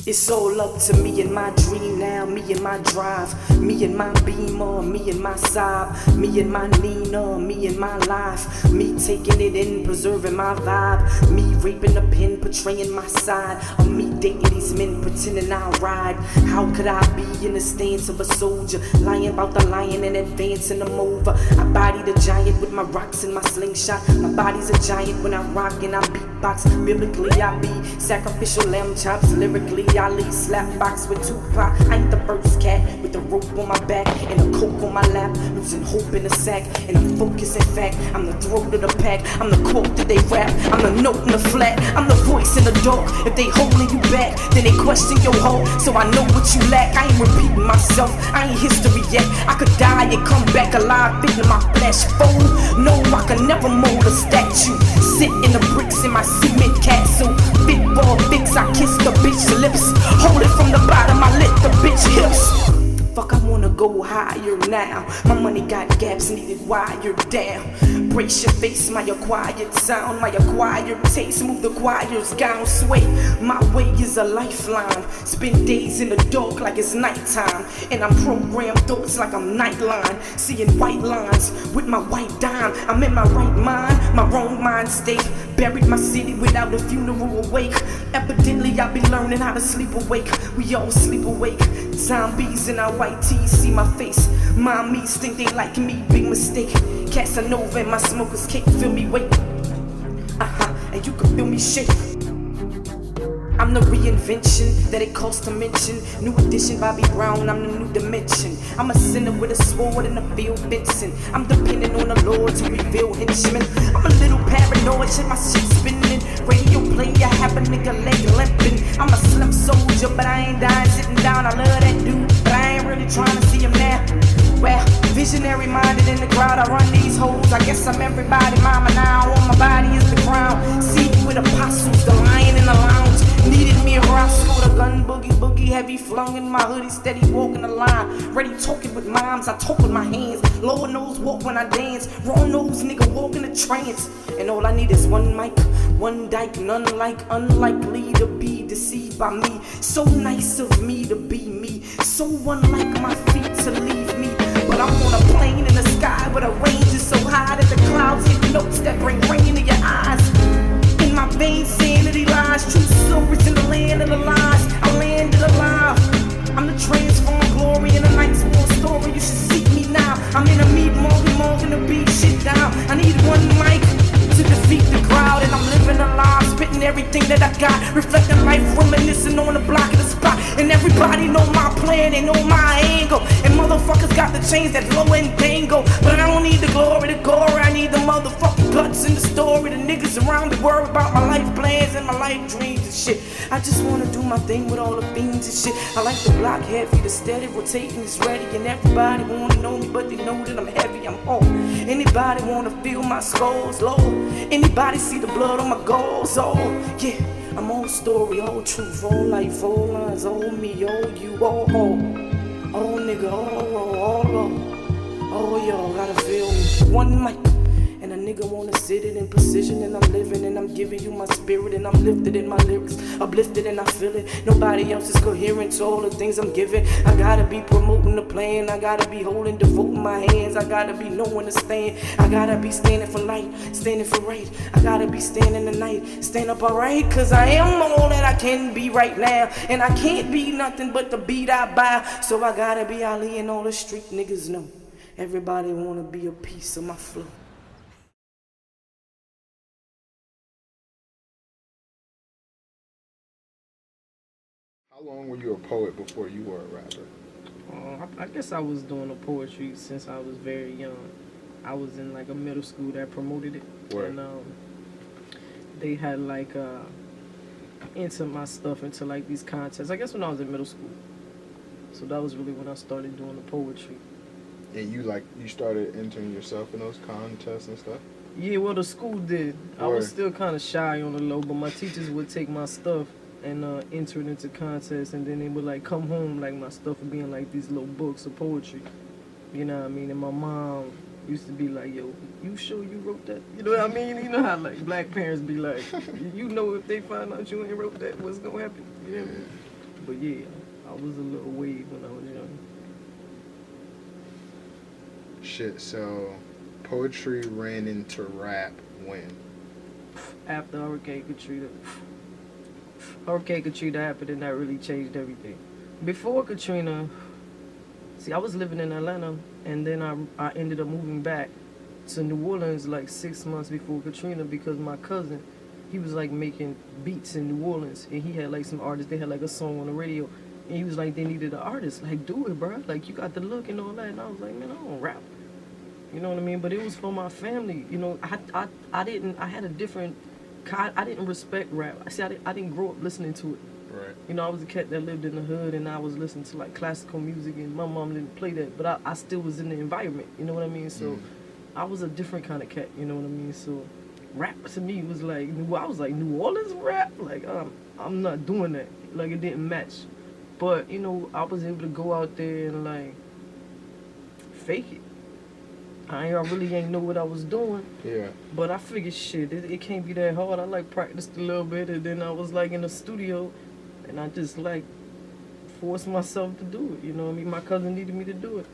It's all up to me and my dream now, me and my drive, me and my Beamer, me and my Saab, me and my Nina, me and my life, me taking it in, preserving my vibe, me raping the pen, portraying my side, of me dating these men, pretending I ride. How could I be in the stance of a soldier, lying about the lion and advancing them over? I body the giant with my rocks and my slingshot. My body's a giant when I rock and I beatbox. Biblically I be sacrificial lamb chops, lyrically I lead slap box with Tupac. I ain't the first cat with the rope on my back and a coke on my lap, losing hope in the sack, and I'm focused. In fact, I'm the throat of the pack, I'm the quote that they rap, I'm the note in the flat, I'm the voice in the dark. If they holding you back, then they question your whole. So I know what you lack, I ain't repeating myself, I ain't history yet. I could die and come back alive, fitting my flesh fold. No, I can never mold a statue, sit in the bricks in my cement castle. Big ball fix, I kiss the bitch lips, hold it from the bottom, I lit the bitch hips. Fuck, I wanna go higher now. My money got gaps, needed wired down. Brace your face, my acquired sound, my acquired taste. Move the choir's gown, sway. My way is a lifeline. Spend days in the dark like it's nighttime, and I'm programmed thoughts like I'm Nightline. Seeing white lines with my white dime. I'm in my right mind, my wrong mind state. Buried my city without a funeral awake. Evidently I be learning how to sleep awake. We all sleep awake. Zombies in our white tees see my face. Mommies think they like me, big mistake. Casanova and my smokers can't feel me wait. And you can feel me shake. I'm the reinvention that it costs to mention. New edition, Bobby Brown, I'm the new dimension. I'm a sinner with a sword and a field fencing. I'm depending on the Lord to reveal henchmen. I'm a little paranoid, shit, my shit spinning. Radio play, I have a nigga leg limping. I'm a slim soldier, but I ain't dying sitting down. I love that dude, but I ain't really trying to see him now. Well, visionary minded in the crowd, I run these hoes. I guess I'm everybody, mama now. On my body is the crown. See me with apostles, the lion in the lounge. Needed me a Roscoe, the gun boogie heavy flung in my hoodie, steady walking the line. Ready talking with moms, I talk with my hands. Lord knows walk when I dance. Raw nose nigga walk in the trance. And all I need is one mic, one dyke, none like, unlikely to be deceived by me. So nice of me to be me, so unlike my feet to leave me. But I'm on a plane in the sky where the range is so high that the clouds hit notes that bring rain to your eyes. In my veins, sanity lies, true stories in the land of the lies. I landed alive. I'm the transformed glory in a night's war story. You should seek me now. I'm in a meat morgan to beat shit down. I need one mic to defeat the crowd, and I'm living alive, spitting everything that I got, reflecting life, reminiscing on the block of the spot. And everybody know my plan, they know my angle. And motherfuckers got the chains that low and dangle. But I don't need the glory, I need the motherfucking guts in the story. The niggas around me worry about my life plans and my life dreams and shit. I just wanna do my thing with all the fiends and shit. I like the block heavy, the steady rotating is ready. And everybody wanna know me, but they know that I'm heavy, I'm whole. Anybody wanna feel my skulls low? Anybody see the blood on my goals? Oh, yeah, I'm all story, all truth, all life, all lines, all me, all you, all nigga, all y'all gotta feel me. One mic, and a nigga wanna sit it in precision, and I'm living, and I'm giving you my spirit, and I'm lifted in my lyrics, uplifted and I feel it. Nobody else is coherent to all the things I'm giving. I gotta be promoting the plan, I gotta be holding, devoting my hands, I gotta be knowing to stand, I gotta be standing for light, standing for right, I gotta be standing the night, stand up alright, cause I am all that I can be right now, and I can't be nothing but the beat I buy, so I gotta be Ali, and all the street niggas know, everybody wanna be a piece of my flow. How long were you a poet before you were a rapper? I guess I was doing the poetry since I was very young. I was in like a middle school that promoted it. Where? And they had like enter my stuff into like these contests. I guess when I was in middle school. So that was really when I started doing the poetry. And you started entering yourself in those contests and stuff? Yeah, well the school did. I was still kind of shy on the low, but my teachers would take my stuff and entering into contests, and then they would like come home like my stuff would be in like these little books of poetry. You know what I mean? And my mom used to be like, "Yo, you sure you wrote that?" You know what I mean? You know how like black parents be like, "You know if they find out you ain't wrote that, what's gonna happen?" You know what I mean? But yeah, I was a little wave when I was young. Shit, so poetry ran into rap when? After Hurricane Katrina. Hurricane Katrina happened and that really changed everything. Before Katrina, see, I was living in Atlanta and then I ended up moving back to New Orleans like 6 months before Katrina because my cousin, he was like making beats in New Orleans and he had like some artists, they had like a song on the radio and he was like, they needed an artist, like do it, bro, like you got the look and all that. And I was like, man, I don't rap. You know what I mean? But it was for my family. You know, I had a different kind. I didn't respect rap. See, I didn't grow up listening to it. Right. You know, I was a cat that lived in the hood and I was listening to like classical music and my mom didn't play that. But I still was in the environment. You know what I mean? So I was a different kind of cat. You know what I mean? So rap to me was like, I was like, New Orleans rap? Like, I'm not doing that. Like, it didn't match. But, you know, I was able to go out there and like fake it. I really ain't know what I was doing. Yeah. But I figured, shit, it can't be that hard. I like practiced a little bit, and then I was like in the studio, and I just like forced myself to do it. You know what I mean? My cousin needed me to do it.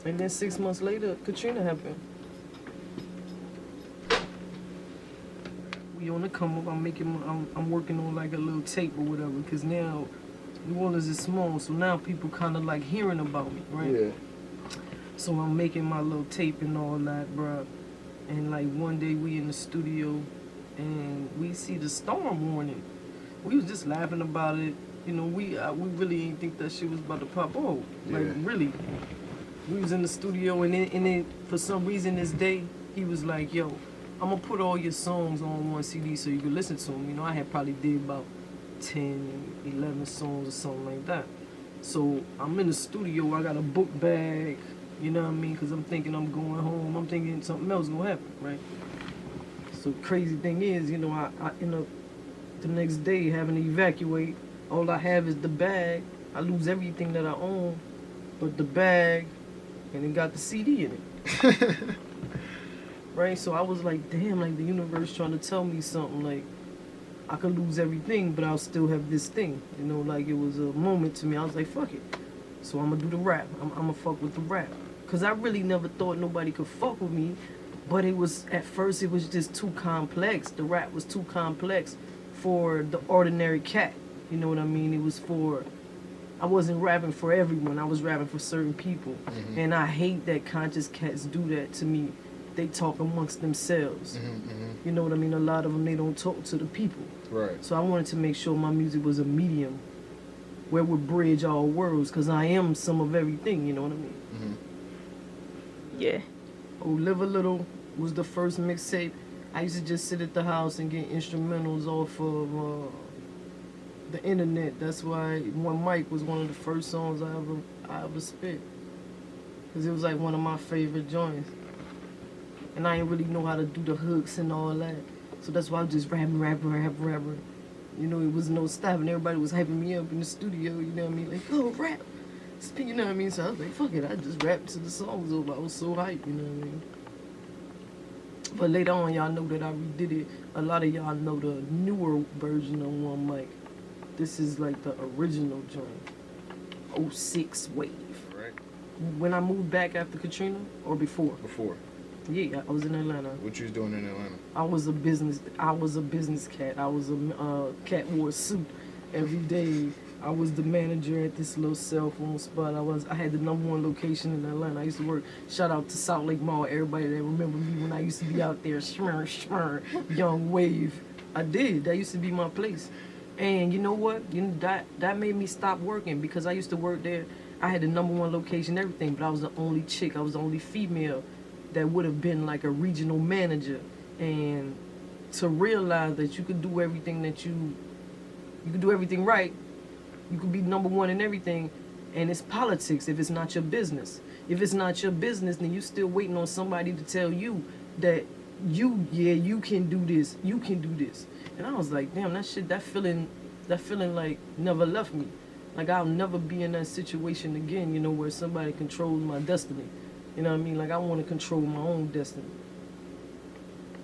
And then 6 months later, Katrina happened. We on the come up. I'm working on like a little tape or whatever, because now New Orleans is small, so now people kind of like hearing about me, right? Yeah. So I'm making my little tape and all that, bruh. And like one day we in the studio and we see the storm warning. We was just laughing about it. You know, we really didn't think that shit was about to pop off. Like, Yeah. really. We was in the studio and then for some reason this day, he was like, yo, I'm gonna put all your songs on one CD so you can listen to them. You know, I had probably did about 10, 11 songs or something like that. So I'm in the studio, I got a book bag. You know what I mean? Because I'm thinking I'm going home. I'm thinking something else gonna happen, right? So crazy thing is, you know, I end up the next day having to evacuate. All I have is the bag. I lose everything that I own, but the bag, and it got the CD in it. Right? So I was like, damn, like the universe trying to tell me something. Like I could lose everything, but I'll still have this thing. You know, like it was a moment to me. I was like, fuck it. So I'm gonna do the rap. I'm gonna fuck with the rap. Cause I really never thought nobody could fuck with me, but it was, at first it was just too complex. The rap was too complex for the ordinary cat. You know what I mean? It was I wasn't rapping for everyone. I was rapping for certain people. Mm-hmm. And I hate that conscious cats do that to me. They talk amongst themselves. You know what I mean? A lot of them, they don't talk to the people. Right. So I wanted to make sure my music was a medium where it would bridge all worlds, because I am some of everything, you know what I mean? Yeah. Oh, Live a Little was the first mixtape. I used to just sit at the house and get instrumentals off of the internet. That's why One Mic was one of the first songs I ever spit. Because it was like one of my favorite joints. And I didn't really know how to do the hooks and all that. So that's why I was just rapping. You know, it was no stopping. Everybody was hyping me up in the studio, you know what I mean? Like, oh, rap. You know what I mean? So I was like, fuck it. I just rapped till the song was over. I was so hyped, you know what I mean? But later on, y'all know that I redid it. A lot of y'all know the newer version of One Mic. This is like the original joint. 06 wave. Right. When I moved back after Katrina or before? Before. Yeah, I was in Atlanta. What you was doing in Atlanta? I was a business cat. I was a cat wore a suit every day. I was the manager at this little cell phone spot. I had the #1 location in Atlanta. I used to work. Shout out to South Lake Mall. Everybody that remember me when I used to be out there, shmur, Young Wave. I did. That used to be my place. And you know what? That made me stop working, because I used to work there. I had the #1 location, everything, but I was the only chick. I was the only female that would have been like a regional manager. And to realize that you could do everything you could do everything right. You could be #1 in everything, and it's politics if it's not your business. If it's not your business, then you still waiting on somebody to tell you that you can do this, you can do this. And I was like, damn, that feeling like never left me. Like I'll never be in that situation again, you know, where somebody controls my destiny. You know what I mean? Like I want to control my own destiny.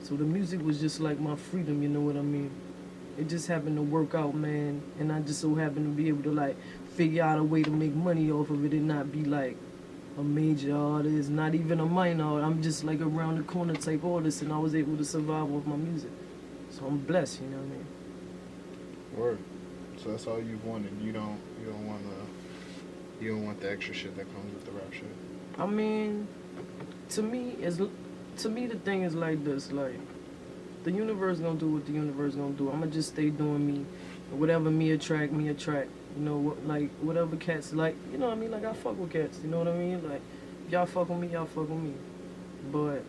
So the music was just like my freedom, you know what I mean? It just happened to work out, man, and I just so happened to be able to like figure out a way to make money off of it and not be like a major artist, not even a minor artist. I'm just like around the corner type artist, and I was able to survive with my music. So I'm blessed, you know what I mean? Word. So that's all you've wanted. You don't want the extra shit that comes with the rap shit. I mean, to me the thing is like this, like the universe gonna do what the universe gonna do. I'ma just stay doing me, whatever me attract. You know what, like whatever cats like. You know what I mean? Like I fuck with cats. You know what I mean? Like y'all fuck with me, y'all fuck with me. But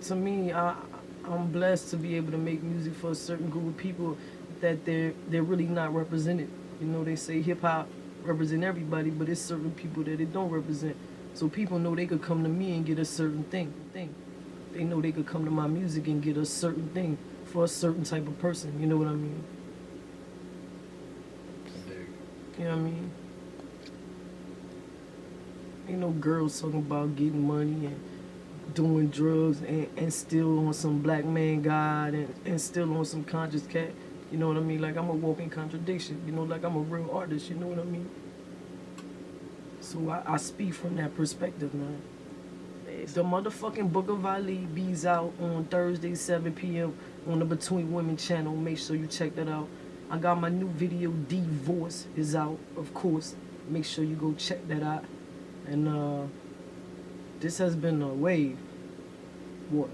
to me, I'm blessed to be able to make music for a certain group of people that they're really not represented. You know, they say hip hop represent everybody, but it's certain people that it don't represent. So people know they could come to me and get a certain thing. They know they could come to my music and get a certain thing for a certain type of person. You know what I mean? I dig. You know what I mean? Ain't no girls talking about getting money and doing drugs and still on some black man god and still on some conscious cat. You know what I mean? Like I'm a walking contradiction. You know, like I'm a real artist. You know what I mean? So I speak from that perspective, man. The motherfucking Book of Ali bees out on Thursday, 7 p.m. on the Between Women channel. Make sure you check that out. I got my new video, Divorce, is out, of course. Make sure you go check that out. And this has been a wave. What?